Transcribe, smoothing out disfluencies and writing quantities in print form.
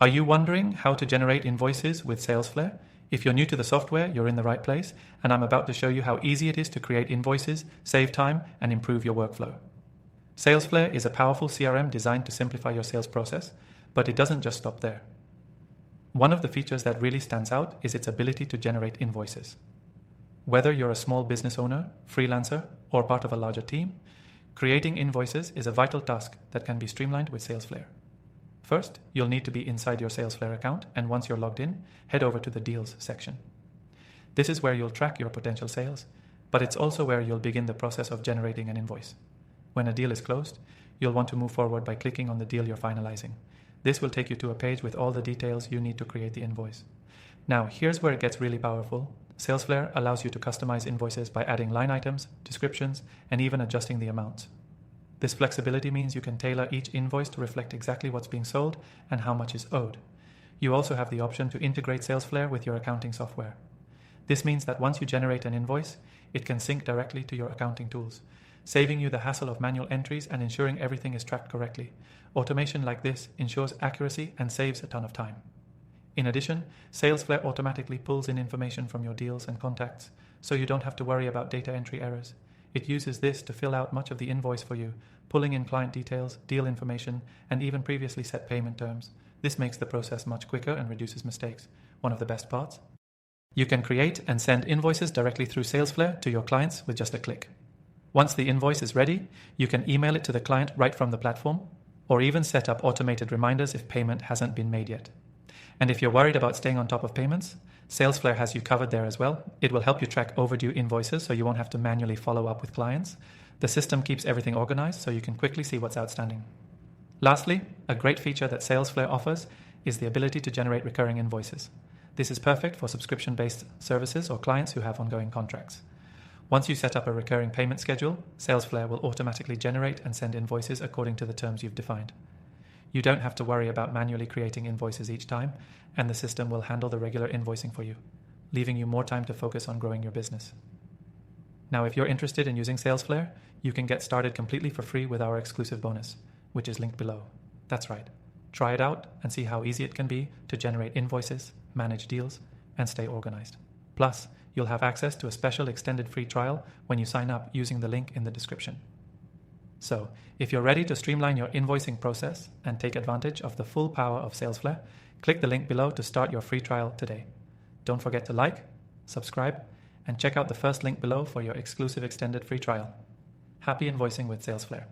Are you wondering how to generate invoices with Salesflare? If you're new to the software, you're in the right place, and I'm about to show you how easy it is to create invoices, save time, and improve your workflow. Salesflare is a powerful CRM designed to simplify your sales process, but it doesn't just stop there. One of the features that really stands out is its ability to generate invoices. Whether you're a small business owner, freelancer, or part of a larger team, creating invoices is a vital task that can be streamlined with Salesflare. First, you'll need to be inside your Salesflare account, and once you're logged in, head over to the Deals section. This is where you'll track your potential sales, but it's also where you'll begin the process of generating an invoice. When a deal is closed, you'll want to move forward by clicking on the deal you're finalizing. This will take you to a page with all the details you need to create the invoice. Now, here's where it gets really powerful. Salesflare allows you to customize invoices by adding line items, descriptions, and even adjusting the amounts. This flexibility means you can tailor each invoice to reflect exactly what's being sold and how much is owed. You also have the option to integrate Salesflare with your accounting software. This means that once you generate an invoice, it can sync directly to your accounting tools, saving you the hassle of manual entries and ensuring everything is tracked correctly. Automation like this ensures accuracy and saves a ton of time. In addition, Salesflare automatically pulls in information from your deals and contacts, so you don't have to worry about data entry errors. It uses this to fill out much of the invoice for you, pulling in client details, deal information, and even previously set payment terms. This makes the process much quicker and reduces mistakes. One of the best parts? You can create and send invoices directly through Salesflare to your clients with just a click. Once the invoice is ready, you can email it to the client right from the platform, or even set up automated reminders if payment hasn't been made yet. And if you're worried about staying on top of payments, Salesflare has you covered there as well. It will help you track overdue invoices so you won't have to manually follow up with clients. The system keeps everything organized so you can quickly see what's outstanding. Lastly, a great feature that Salesflare offers is the ability to generate recurring invoices. This is perfect for subscription-based services or clients who have ongoing contracts. Once you set up a recurring payment schedule, Salesflare will automatically generate and send invoices according to the terms you've defined. You don't have to worry about manually creating invoices each time, and the system will handle the regular invoicing for you, leaving you more time to focus on growing your business. Now, if you're interested in using Salesflare, you can get started completely for free with our exclusive bonus, which is linked below. That's right. Try it out and see how easy it can be to generate invoices, manage deals, and stay organized. Plus, you'll have access to a special extended free trial when you sign up using the link in the description. So, if you're ready to streamline your invoicing process and take advantage of the full power of Salesflare, click the link below to start your free trial today. Don't forget to like, subscribe, and check out the first link below for your exclusive extended free trial. Happy invoicing with Salesflare.